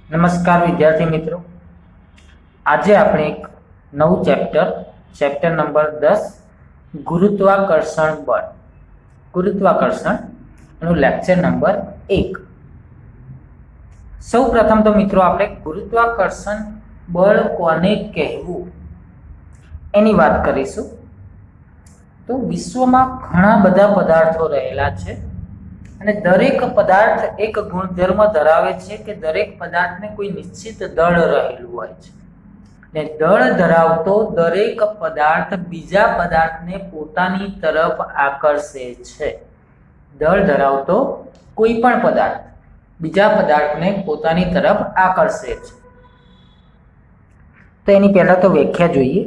નમસ્કાર વિદ્યાર્થી મિત્રો, આજે આપણે એક નવું ચેપ્ટર નંબર 10 ગુરુત્વાકર્ષણ બળ, ગુરુત્વાકર્ષણ એનું લેક્ચર નંબર 1। સૌ પ્રથમ તો મિત્રો આપણે ગુરુત્વાકર્ષણ બળ કોને કહેવું એની વાત કરીશું। તો વિશ્વમાં ઘણા બધા પદાર્થો રહેલા છે અને દરેક પદાર્થ એક ગુણધર્મ ધરાવે છે કે દરેક પદાર્થને કોઈ નિશ્ચિત દળ રહેલું હોય છે ને દળ ધરાવતો દરેક પદાર્થ બીજા પદાર્થને પોતાની તરફ આકર્ષે છે। દળ ધરાવતો કોઈ પણ પદાર્થ બીજા પદાર્થને પોતાની તરફ આકર્ષે છે। તો એની પહેલા તો વ્યાખ્યા જોઈએ।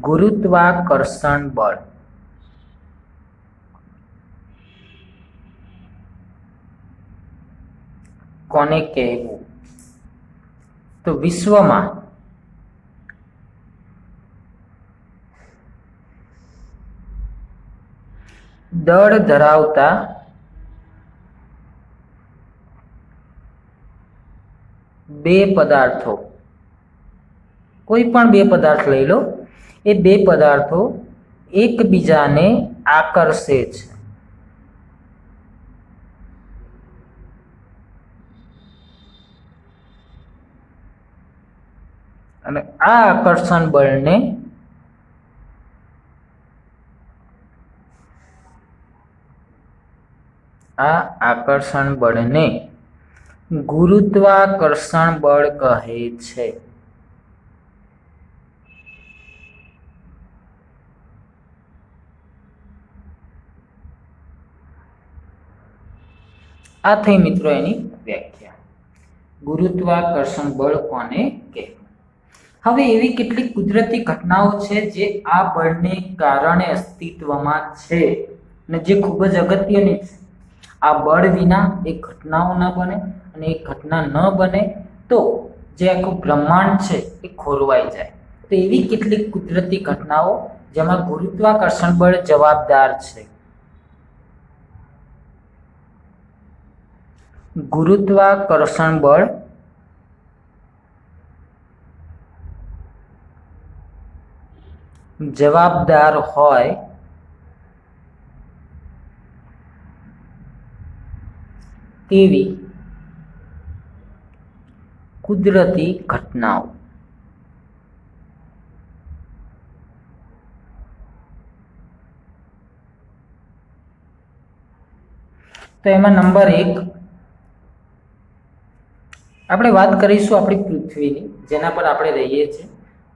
ગુરુત્વાકર્ષણ બળ કોને કહેવું? તો વિશ્વમાં દળ ધરાવતા બે પદાર્થો, કોઈ પણ બે પદાર્થ લઈ લો, એ બે પદાર્થો એકબીજાને આકર્ષે છે અને આ આકર્ષણ બળને ગુરુત્વાકર્ષણ બળ કહે છે। આ થઈ મિત્રો એની વ્યાખ્યા, ગુરુત્વાકર્ષણ બળ કોને કહેવું। હવે એવી કેટલીક કુદરતી ઘટનાઓ છે જે આ બળને કારણે અસ્તિત્વમાં છે અને જે ખૂબ જ અગત્યની છે। આ બળ વિના એ ઘટનાઓ ન બને અને એ ઘટના ન બને તો જે આખું બ્રહ્માંડ છે એ ખોરવાઈ જાય। તો એવી કેટલીક કુદરતી ઘટનાઓ જેમાં ગુરુત્વાકર્ષણ બળ જવાબદાર છે। ગુરુત્વાકર્ષણ બળ જવાબદાર હોય તેવી કુદરતી ઘટનાઓ। તો એમાં નંબર 1 આપણે વાત કરીશું આપણી પૃથ્વીની, જેના પર આપણે રહીએ છીએ।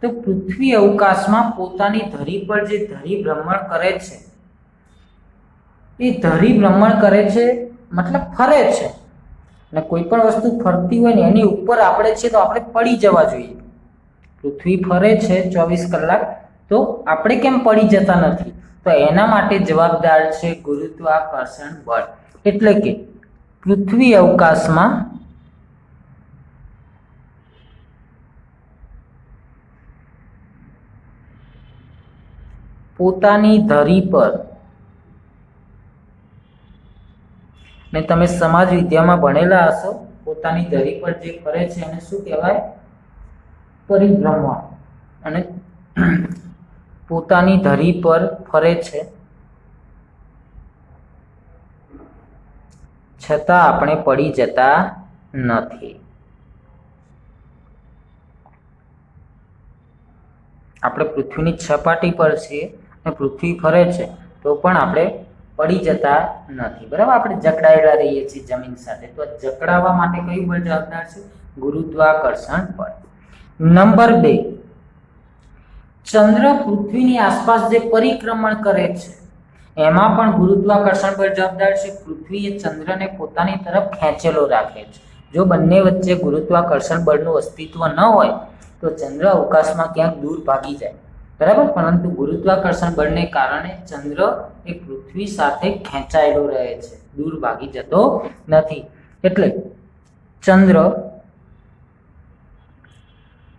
તો પૃથ્વી અવકાશમાં પોતાની ધરી પર જે ધરી ભ્રમણ કરે છે, એ ધરી ભ્રમણ કરે છે મતલબ ફરે છે, અને કોઈ પણ વસ્તુ ફરતી હોય ને એની ઉપર આપણે છે તો આપણે પડી જવા જોઈએ। પૃથ્વી ફરે છે 24 કલાક, તો આપણે કેમ પડી જતા નથી? તો એના માટે જવાબદાર છે ગુરુત્વાકર્ષણ બળ। એટલે કે પૃથ્વી અવકાશમાં પોતાની ધરી પર, ને તમે સમાજ વિદ્યામાં ભણેલા હશો, પોતાની ધરી પર જે ફરે છે એને શું કહેવાય? પરિભ્રમણ। અને પોતાની ધરી પર ફરે છે છતાં આપણે પડી જતા નથી। આપણે પૃથ્વીની સપાટી પર છીએ અને પૃથ્વી ફરે છે તો પણ આપણે પડી જતા નથી, બરાબર? આપણે જકડાયેલા રહીએ છીએ જમીન સાથે। તો જકડાવવા માટે કયું બળ જવાબદાર છે? ગુરુત્વાકર્ષણ બળ। નંબર 2, ચંદ્ર પૃથ્વીની આસપાસ જે પરિક્રમણ કરે છે એમાં પણ ગુરુત્વાકર્ષણ બળ જવાબદાર છે। પૃથ્વી એ ચંદ્રને પોતાની તરફ ખેંચેલો રાખે છે। જો બંને વચ્ચે ગુરુત્વાકર્ષણ બળનું અસ્તિત્વ ન હોય તો ચંદ્ર અવકાશમાં ક્યાંક દૂર ભાગી જાય, બરાબર? પરંતુ ગુરુત્વાકર્ષણ બળને કારણે ચંદ્ર એ પૃથ્વી સાથે ખેંચાયેલો રહે છે, દૂર ભાગી જતો નથી। એટલે ચંદ્ર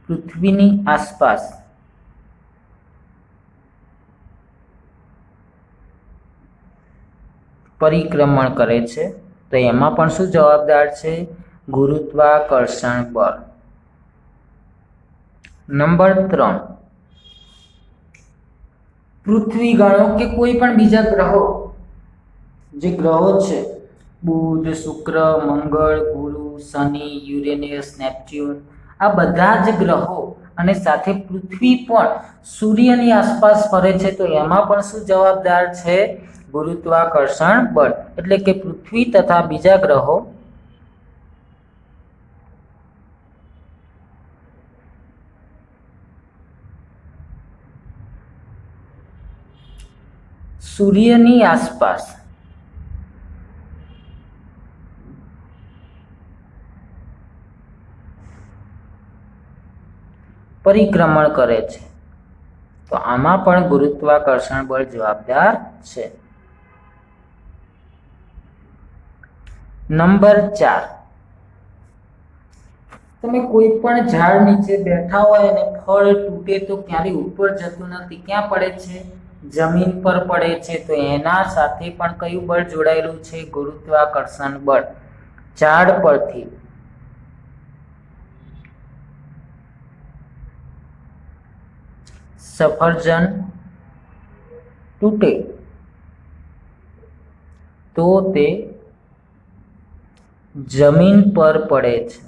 પૃથ્વીની આસપાસ પરિક્રમણ કરે છે તો એમાં પણ શું જવાબદાર છે? ગુરુત્વાકર્ષણ બળ. નંબર 3, પૃથ્વી ગણો કે કોઈ પણ બીજા ગ્રહો, જે ગ્રહો છે બુધ, શુક્ર, મંગળ, ગુરુ, શનિ, યુરેનિયસ, નેપચ્યુન, આ બધા જ ગ્રહો અને સાથે પૃથ્વી પણ સૂર્યની આસપાસ ફરે છે તો એમાં પણ શું જવાબદાર છે? ગુરુત્વાકર્ષણ બળ. એટલે કે પૃથ્વી તથા બીજા ગ્રહો સૂર્યની આસપાસ પરિક્રમણ કરે છે તો આમાં પણ ગુરુત્વાકર્ષણ બળ જવાબદાર છે. નંબર 4, તમે કોઈ પણ ઝાડ નીચે બેઠા હોય અને ફળ તૂટે તો ક્યારેય ઉપર જતું નથી, ક્યાં પડે છે? જમીન પર પડે છે. તો એના સાથે પણ કયું બળ જોડાયેલું છે? ગુરુત્વાકર્ષણ બળ. ઝાડ પરથી સફરજન તૂટે તો તે જમીન પર પડે છે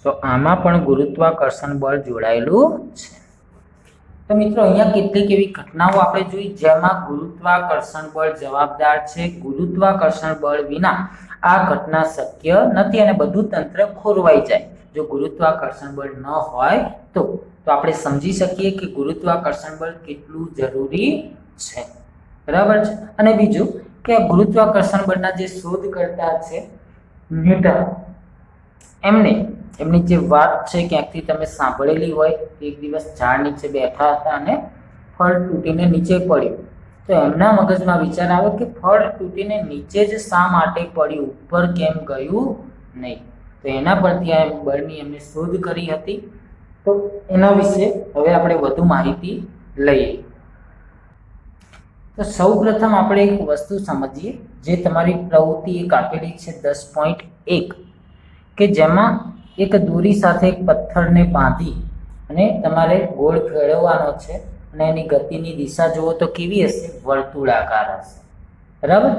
તો આમાં પણ ગુરુત્વાકર્ષણ બળ જોડાયેલું છે. તો મિત્રો અહીંયા કેટલીક એવી ઘટનાઓ આપણે જોઈ જેમાં ગુરુત્વાકર્ષણ બળ જવાબદાર છે. ગુરુત્વાકર્ષણ બળ વિના આ ઘટના શક્ય નથી અને બધું તંત્ર ખોરવાઈ જાય. જો ગુરુત્વાકર્ષણ બળ ન હોય તો આપણે સમજી શકીએ કે ગુરુત્વાકર્ષણ બળ કેટલું જરૂરી છે. બરાબર છે. અને બીજું કે ગુરુત્વાકર્ષણ બળના જે શોધકર્તા છે ન્યૂટન, એમની જે વાત છે ક્યાંકથી તમે સાંભળેલી હોય, એક દિવસ ઝાડ નીચે બેઠા હતા અને ફળ તૂટીને નીચે પડ્યું તો એમના મગજમાં વિચાર આવ્યો કે ફળ તૂટીને નીચે જ શા માટે પડ્યું, ઉપર કેમ ગયું નહીં? તો એના પરથી આ બળની એમને શોધ કરી હતી. તો એના વિશે હવે આપણે વધુ માહિતી લઈએ. તો સૌપ્રથમ આપણે એક વસ્તુ સમજીએ, જે તમારી પ્રવૃત્તિ એક આપેલી છે 10.1 કે જેમાં એક દોરી સાથે એક પથ્થરને બાંધી અને તમારે ગોળ ફેરવવાનો છે અને એની ગતિની દિશા જુઓ તો કેવી હશે? વર્તુળાકાર હશે. બરાબર.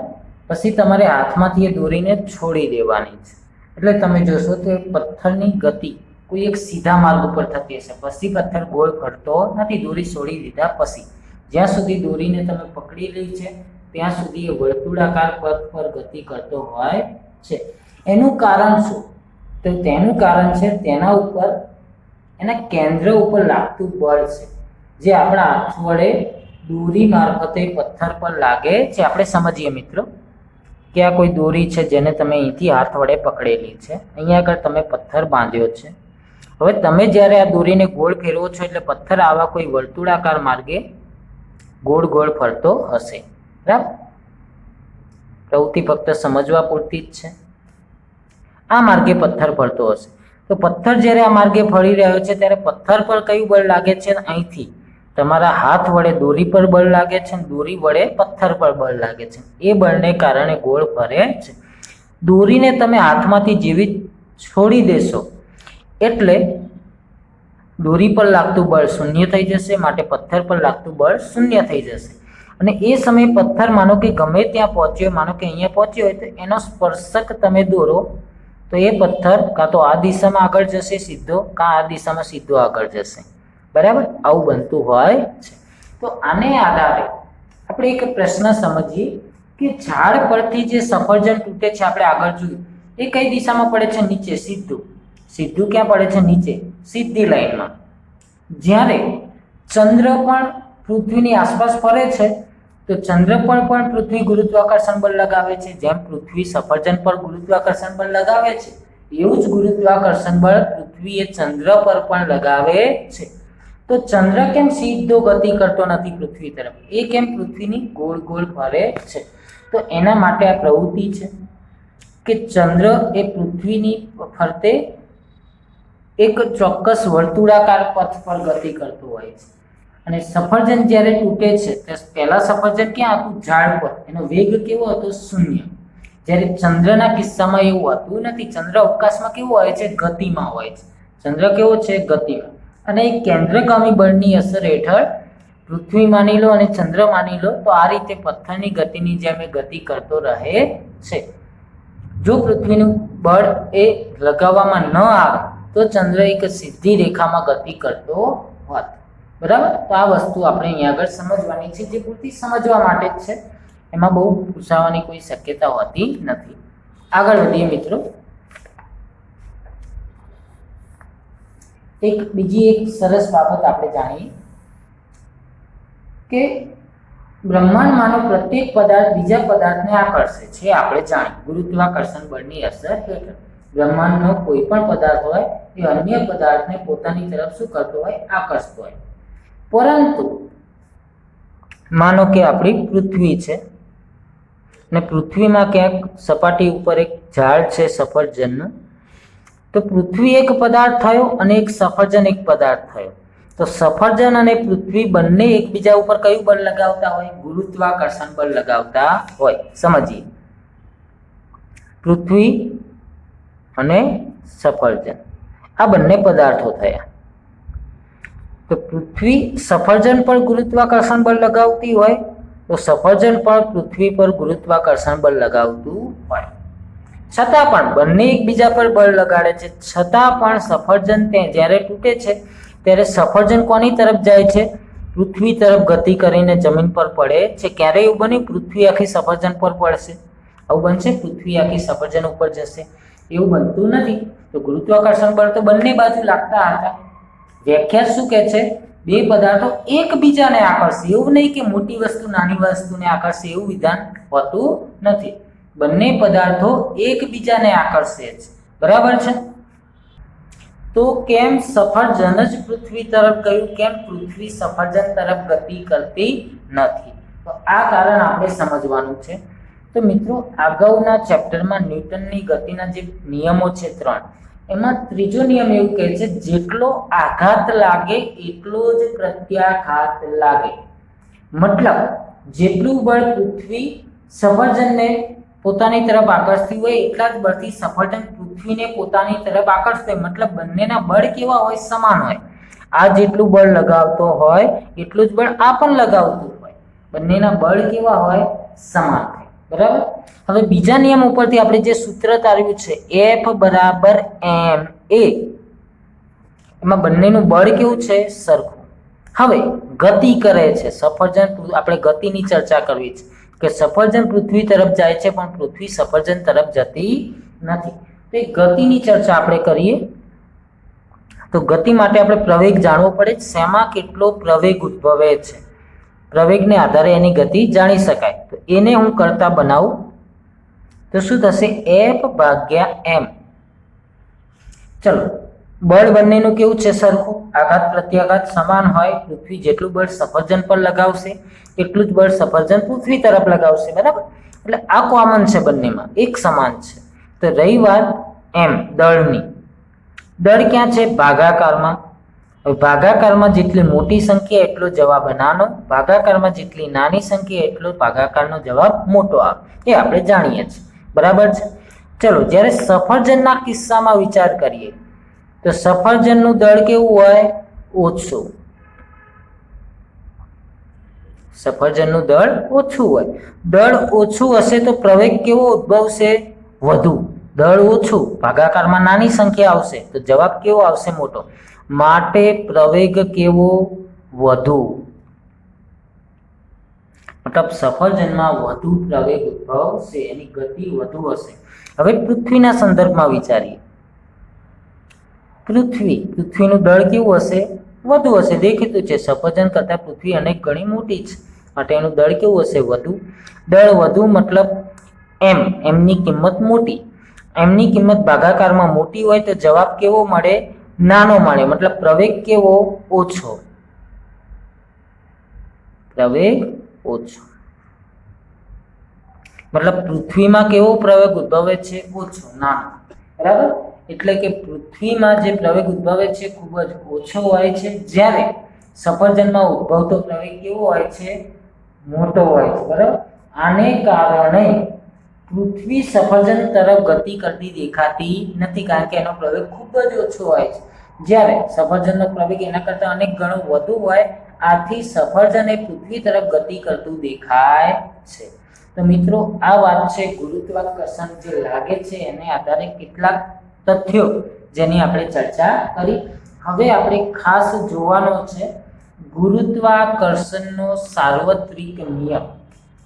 પછી તમારે હાથમાંથી એ દોરીને છોડી દેવાની છે. એટલે તમે જોશો કે પથ્થરની ગતિ કોઈ એક સીધા માર્ગ ઉપર થતી હશે. પછી પથ્થર ગોળ ફરતો નથી દોરી છોડી દીધા પછી. જ્યાં સુધી દોરીને તમે પકડી લી છે ત્યાં સુધી એ વર્તુળાકાર પથ પર ગતિ કરતો હોય છે. એનું કારણ શું? તો તેનું કારણ છે તેના ઉપર, એના કેન્દ્ર ઉપર લાગતું બળ છે, જે આપણા હાથ વડે દોરી મારફતે પથ્થર પર લાગે છે. આપણે સમજીએ મિત્રો કે આ કોઈ દોરી છે જેને તમે અહીંથી હાથ વડે પકડેલી છે. અહીંયા આગળ તમે પથ્થર બાંધ્યો છે. હવે તમે જ્યારે આ દોરીને ગોળ ફેરવો છો એટલે પથ્થર આવા કોઈ વર્તુળાકાર માર્ગે ગોળ ગોળ ફરતો હશે. બરાબર. પ્રવૃત્તિ ફક્ત સમજવા પૂરતી જ છે. આ માર્ગે પથ્થર ફરતો હશે તો પથ્થર જ્યારે આ માર્ગે ફરી રહ્યો છે ત્યારે પથ્થર પર કયું બળ લાગે છે? અહીંથી તમારા હાથ વડે દોરી પર બળ લાગે છે, દોરી વડે પથ્થર પર બળ લાગે છે. એ બળને કારણે ગોળ ફરે છે. દોરીને તમે હાથમાંથી જેવી છોડી દેશો એટલે દોરી પર લાગતું બળ શૂન્ય થઈ જશે, માટે પથ્થર પર લાગતું બળ શૂન્ય થઈ જશે. અને એ સમયે પથ્થર માનો કે ગમે ત્યાં પહોંચ્યો, માનો કે અહીંયા પહોંચ્યો હોય તો એનો સ્પર્શક તમે દોરો તો એ પથ્થર કાં તો આ દિશામાં આગળ જશે સીધો, કાં આ દિશામાં સીધો આગળ જશે. બરાબર. આવું બનતું હોય છે. તો આને આધારે આપણે એક પ્રશ્ન સમજીએ કે ઝાડ પરથી જે સફરજન તૂટે છે, આપણે આગળ જોયું, એ કઈ દિશામાં પડે છે? નીચે સીધું. સીધું ક્યાં પડે છે? નીચે, સીધી લાઈનમાં. જ્યારે ચંદ્ર પણ પૃથ્વીની આસપાસ ફરે છે તો ચંદ્ર પર પણ પૃથ્વી ગુરુત્વાકર્ષણ બળ લગાવે છે. જેમ પૃથ્વી સફરજન પર ગુરુત્વાકર્ષણ બળ લગાવે છે એવું જ ગુરુત્વાકર્ષણ બળ પૃથ્વી એ ચંદ્ર પર પણ લગાવે છે. તો ચંદ્ર કેમ સીધો ગતિ કરતો નથી પૃથ્વી તરફ? એ કેમ પૃથ્વીની ગોળ ગોળ ફરે છે? તો એના માટે આ પ્રવૃત્તિ છે કે ચંદ્ર એ પૃથ્વીની ફરતે એક ચોક્કસ વર્તુળાકાર પથ પર ગતિ કરતો હોય છે અને સફરજન જ્યારે તૂટે છે ત્યારે પહેલા સફરજન ક્યાં હતું? ઝાડ પર. એનો વેગ કેવો હતો? શૂન્ય. જ્યારે ચંદ્રના કિસ્સામાં એવું હોતું નથી. ચંદ્ર અવકાશમાં કેવો હોય છે? ગતિમાં હોય છે. ચંદ્ર કેવો છે? ગતિમાં. અને એક કેન્દ્રગામી બળની અસર હેઠળ પૃથ્વી માની લો અને ચંદ્ર માની લો તો આ રીતે પથ્થરની ગતિની જેમ એ ગતિ કરતો રહે છે. જો પૃથ્વીનું બળ એ લગાવવામાં ન આવે તો ચંદ્ર એક સીધી રેખામાં ગતિ કરતો હોત. બરાબર? તો આ વસ્તુ આપણે અહીંયા આગળ સમજવાની છે, જે પૂરતી સમજવા માટે જ છે. એમાં બહુ પૂછાવાની કોઈ શક્યતા હોતી નથી. આગળ વધીએ મિત્રો. બીજી એક સરસ બાબત આપણે જાણીએ કે બ્રહ્માંડમાંનો પ્રત્યેક પદાર્થ બીજા પદાર્થને આકર્ષે છે. આપણે જાણીએ ગુરુત્વાકર્ષણ બળની અસર હેઠળ બ્રહ્માંડનો કોઈ પણ પદાર્થ હોય એ અન્ય પદાર્થને પોતાની તરફ શું કરતો હોય? આકર્ષતો હોય. પરંતુ માનો કે આપણી પૃથ્વી છે ને પૃથ્વીમાં ક્યાંક સપાટી ઉપર એક ઝાડ છે સફરજનનું, તો પૃથ્વી એક પદાર્થ થયો અને એક સફરજન એક પદાર્થ થયો. તો સફરજન અને પૃથ્વી બંને એકબીજા ઉપર કયું બળ લગાવતા હોય? ગુરુત્વાકર્ષણ બળ લગાવતા હોય. સમજીએ. પૃથ્વી અને સફરજન આ બંને પદાર્થો થયા. તો પૃથ્વી સફરજન પર ગુરુત્વાકર્ષણ બળ લગાવતી હોય તો સફરજન પર પૃથ્વી પર ગુરુત્વાકર્ષણ બળ લગાવતું હોય. છતાં પણ બંને એકબીજા પર બળ લગાડે છે. છતાં પણ સફરજન જ્યારે તૂટે છે ત્યારે સફરજન કોની તરફ જાય છે? પૃથ્વી તરફ ગતિ કરીને જમીન પર પડે છે. ક્યારે એવું બન્યું પૃથ્વી આખી સફરજન પર પડશે? આવું બનશે? પૃથ્વી આખી સફરજન ઉપર જશે? એવું બનતું નથી. તો ગુરુત્વાકર્ષણ બળ તો બંને બાજુ લાગતા હતા. વ્યાખ્યા શું કહે છે? બે પદાર્થો એકબીજાને આકર્ષે. એવું નહીં કે મોટી વસ્તુ નાની વસ્તુને આકર્ષે, એવું વિધાન હોતું નથી. બંને પદાર્થો એકબીજાને આકર્ષે છે. બરાબર છે? તો કેમ સફરજન જ પૃથ્વી તરફ ગયું? કેમ પૃથ્વી સફરજન તરફ ગતિ કરતી નથી? તો આ કારણ આપણે સમજવાનું છે. તો મિત્રો અગાઉના ચેપ્ટરમાં ન્યૂટનની ગતિના જે નિયમો છે 3, એમાં ત્રીજો નિયમ એવું કહે છે જેટલો આઘાત લાગે એટલો જ પ્રત્યાઘાત લાગે. મતલબ જેટલું બળ પૃથ્વી સફરજનને પોતાની તરફ આકર્ષતી હોય એટલા જ બળથી સફરજન પૃથ્વીને પોતાની તરફ આકર્ષશે. મતલબ બંનેના બળ કેવા હોય? સમાન હોય. આ જેટલું બળ લગાવતો હોય એટલું જ બળ આ પણ લગાવતું હોય. બંનેના બળ કેવા હોય? સમાન હોય. બરાબર? હવે બીજા નિયમ ઉપરથી આપણે જે સૂત્ર તાર્યું છે F બરાબર ma, એમાં બંનેનું બળ કેવું છે? સરખું. હવે ગતિ કરે છે સફરજન. આપણે ગતિની ચર્ચા કરવી છે કે સફરજન પૃથ્વી તરફ જાય છે પણ પૃથ્વી સફરજન તરફ જતી નથી. તો એ ગતિની ચર્ચા આપણે કરીએ. તો ગતિ માટે આપણે પ્રવેગ જાણવો પડે. શેમાં કેટલો પ્રવેગ ઉદ્ભવે છે? પ્રવેગને આધારે એની ગતિ જાણી શકાય. તો એને હું કરતા બનાવું તો શું થશે? F ભાગ્યા m. ચલો, બળ બંનેનું કેવું છે? સરખું. આઘાત પ્રત્યાઘાત સમાન હોય. પૃથ્વી જેટલું બળ સફરજન પર લગાવશે એટલું જ બળ સફરજન પૃથ્વી તરફ લગાવશે. બરાબર? એટલે આ કોમન છે બંનેમાં, એક સમાન છે. તો રહી વાત m દળની. દળ ક્યાં છે? ભાગાકારમાં. હવે ભાગાકારમાં જેટલી મોટી સંખ્યા એટલો જવાબ નાનો, ભાગાકારમાં જેટલી નાની સંખ્યા એટલો ભાગાકારનો જવાબ મોટો આવે. એ આપણે જાણીએ છીએ. બરાબર છે? ચલો, જ્યારે સફરજનના કિસ્સામાં વિચાર કરીએ તો સફરજનનું દળ કેવું હોય? ઓછું. સફરજનનું દળ ઓછું હોય. દળ ઓછું હશે તો પ્રવેગ કેવો ઉદ્ભવશે? વધુ. દળ ઓછું, ભાગાકારમાં નાની સંખ્યા આવશે તો જવાબ કેવો આવશે? મોટો. માટે પ્રવેગ કેવો? વધુ. મતલબ સફરજનમાં વધુ પ્રવેગ ઉદ્ભવશે, એની ગતિ વધુ હશે. હવે પૃથ્વીના સંદર્ભમાં વિચારીએ. પૃથ્વીનું દળ કેવું હશે? વધુ હશે. દેખીતું છે સફરજન કરતાં પૃથ્વી અનેક ગણી મોટી છે માટે એનું દળ કેવું હશે? વધુ. દળ વધુ મતલબ એમની કિંમત મોટી. એમની કિંમત ભાગાકારમાં મોટી હોય તો જવાબ કેવો મળે? નાનો મળે. મતલબ પ્રવેગ કેવો? ઓછો. પ્રવેગ ઓછો. મતલબ પૃથ્વીમાં કેવો પ્રવેગ ઉદ્ભવે છે? ઓછો, નાનો. બરાબર? એટલે કે પૃથ્વીમાં જે પ્રવેગ ઉદ્ભવે છે ખૂબ જ ઓછો હોય છે, જ્યારે સફરજનમાં ઉદ્ભવતો પ્રવેગ કેવો હોય છે? મોટો હોય છે, બરાબર. આને કારણે પૃથ્વી સફરજન તરફ ગતિ કરતી દેખાતી નથી, કારણ કે એનો પ્રવેગ ખૂબ જ ઓછો હોય છે, જ્યારે સફરજનનો પ્રવેગ એના કરતાં અનેક ગણો વધુ હોય. આથી સફરજન એ પૃથ્વી તરફ ગતિ કરતું દેખાય છે. તો મિત્રો, આ વાત છે ગુરુત્વાકર્ષણ જે લાગે છે એને આધારે કેટલાક તથ્યો જેની આપણે ચર્ચા કરી. હવે આપણે ખાસ જોવાનો છે ગુરુત્વાકર્ષણનો સાર્વત્રિક નિયમ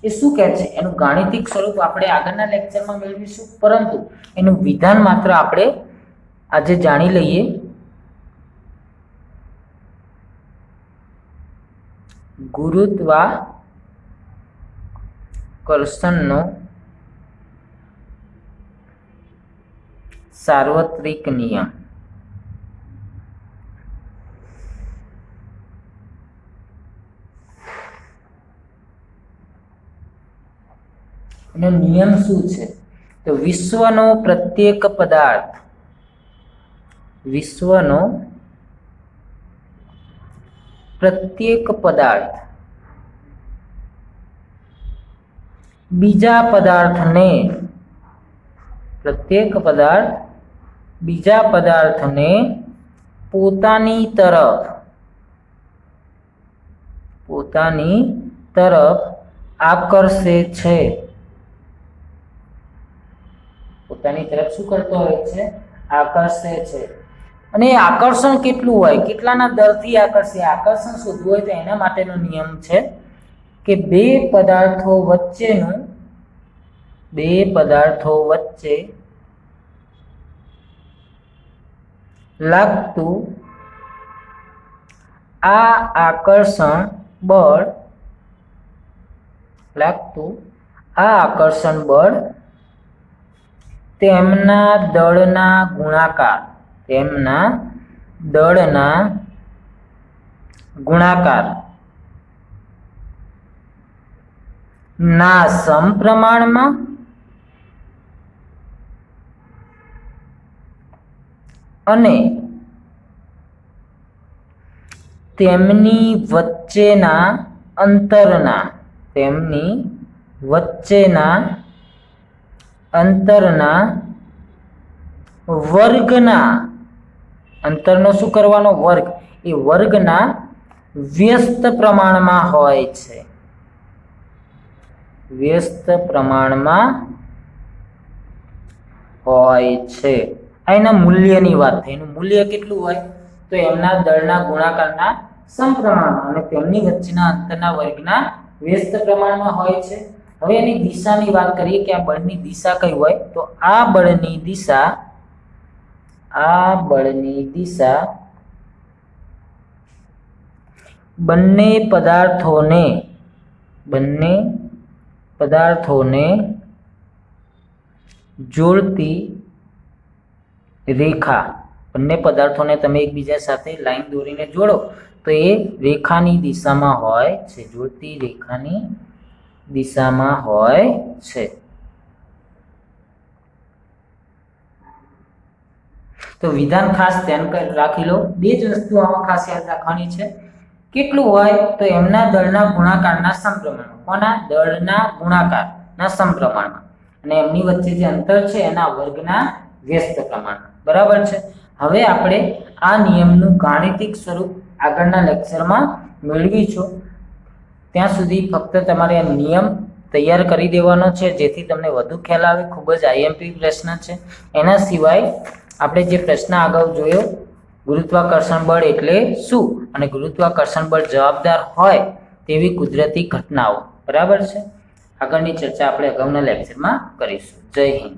એ શું કહે છે. એનું ગાણિતિક સ્વરૂપ આપણે આગળના લેક્ચરમાં મેળવીશું, પરંતુ એનું વિધાન માત્ર આપણે આજે જાણી લઈએ. ગુરુત્વાકર્ષણનો સાર્વત્રિક નિયમ. એનો નિયમ શું છે? તો વિશ્વનો પ્રત્યેક પદાર્થ બીજા પદાર્થને પોતાની તરફ આકર્ષે છે. પોતાની તરફ શું કરતો હોય છે? આકર્ષે છે. અને એ આકર્ષણ કેટલું હોય, કેટલાના દરથી આકર્ષે? આકર્ષણ શોધવું હોય તો એના માટેનો નિયમ છે કે બે પદાર્થો વચ્ચે લાગતું આ આકર્ષણ બળ તેમના દળના ગુણાકાર ના સમપ્રમાણમાં અને તેમની વચ્ચેના અંતરના વર્ગના અંતરનો શું કરવાનો? વર્ગ. એ વર્ગના વ્યસ્ત પ્રમાણમાં હોય છે. આ એના મૂલ્યની વાત થઈ. એનું મૂલ્ય કેટલું હોય? તો એમના દળના ગુણાકારના સમપ્રમાણમાં અને તેમની વચ્ચેના અંતરના વર્ગના વ્યસ્ત પ્રમાણમાં હોય છે. હવે એની દિશાની વાત કરીએ કે આ બળની દિશા કઈ હોય? તો આ બળની દિશા બંને પદાર્થોને જોડતી રેખા. બંને પદાર્થોને તમે એકબીજા સાથે લાઈન દોરીને જોડો તો એ રેખાની દિશામાં હોય છે, જોડતી રેખાની દિશામાં હોય છે. તો વિધાન ખાસ ધ્યાન રાખી લો. બે જ વસ્તુ આમાં ખાસ યાદ રાખવાની છે. કેટલું હોય? તો એમના દળના ગુણાકારના સમપ્રમાણમાં. કોના? દળના ગુણાકારના સમપ્રમાણમાં. અને એમની વચ્ચે જે અંતર છે એના વર્ગના વ્યસ્ત પ્રમાણમાં. બરાબર છે. હવે આપણે આ નિયમનું ગાણિતિક સ્વરૂપ આગળના લેક્ચરમાં મેળવીશું. ત્યાં સુધી ફક્ત તમારે આ નિયમ તૈયાર કરી દેવાનો છે, જેથી તમને વધુ ખ્યાલ આવે. ખૂબ જ આઈએમપી પ્રશ્ન છે. એના સિવાય આપણે જે પ્રશ્ન આગળ જોયો, ગુરુત્વાકર્ષણ બળ એટલે શું અને ગુરુત્વાકર્ષણ બળ જવાબદાર હોય તેવી કુદરતી ઘટનાઓ. બરાબર છે. આગળની ચર્ચા આપણે અગાઉના લેક્ચરમાં કરીશું. જય હિન્દ.